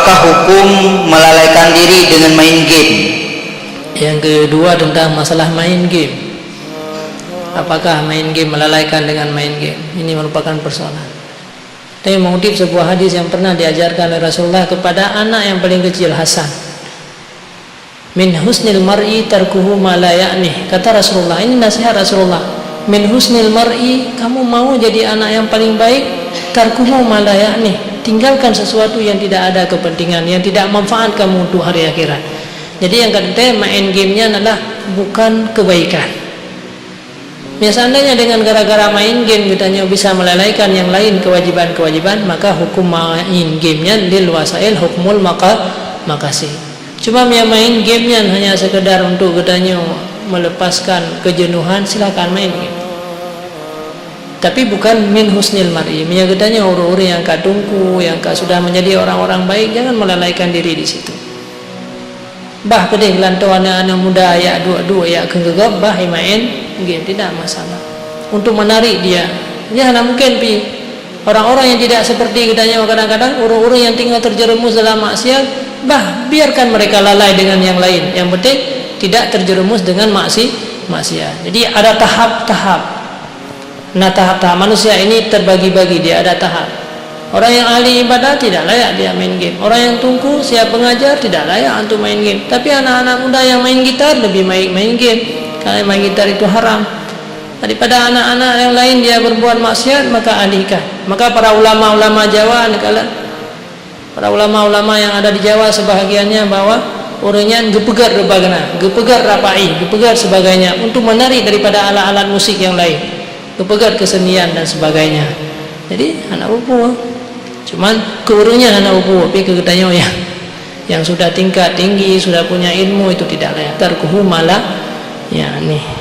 apakah hukum melalaikan diri dengan main game? Yang kedua tentang masalah main game. Apakah main game melalaikan dengan main game? Ini merupakan persoalan. Saya mengutip sebuah hadis yang pernah diajarkan oleh Rasulullah kepada anak yang paling kecil, Hasan. Min husnil mar'i tarkuhu ma la ya'nih. Kata Rasulullah, ini nasihat Rasulullah. Min husnil mar'i, kamu mau jadi anak yang paling baik, tarkuhu ma la ya'nih. Tinggalkan sesuatu yang tidak ada kepentingan, yang tidak manfaat kamu untuk hari akhirat. Jadi yang ketiga, main gamenya adalah bukan kebaikan. Ya, seandainya dengan gara-gara main game katanya bisa melalaikan yang lain kewajiban-kewajiban, maka hukum main gamenya lil wasail hukmul makasih. Cuma yang main gamenya hanya sekedar untuk katanya melepaskan kejenuhan, silakan main game. Tapi bukan min husnil mar'i. Ya katanya orang-orang yang kadungku, yang sudah menjadi orang-orang baik, jangan melalaikan diri di situ. Bah kedih lantaran anak muda ya dua ya kegegap bah main game tidak masalah untuk menarik dia. Ya mungkin pi orang-orang yang tidak seperti katanya kadang-kadang orang-orang yang tinggal terjerumus dalam maksiat, bah biarkan mereka lalai dengan yang lain. Yang penting tidak terjerumus dengan maksiat. Jadi ada tahap-tahap. Nah, tahap-tahap manusia ini terbagi-bagi, dia ada tahap. Orang yang ahli ibadah tidak layak dia main game. Orang yang tungku siap pengajar tidak layak untuk main game. Tapi anak-anak muda yang main gitar lebih baik main game, karena main gitar itu haram. Daripada anak-anak yang lain dia berbuat maksiat, maka alihkan. Maka para ulama-ulama Jawa, para ulama-ulama yang ada di Jawa sebahagiannya bahwa orangnya gepegar rebagana, gepegar rapai, gepegar sebagainya untuk menarik daripada alat-alat musik yang lain, gepegar kesenian dan sebagainya. Jadi anak upu, cuman keurunya anak upu, tapi kegetanya yang sudah tingkat tinggi, sudah punya ilmu itu tidak layak. Tarkuhu malah ya nih.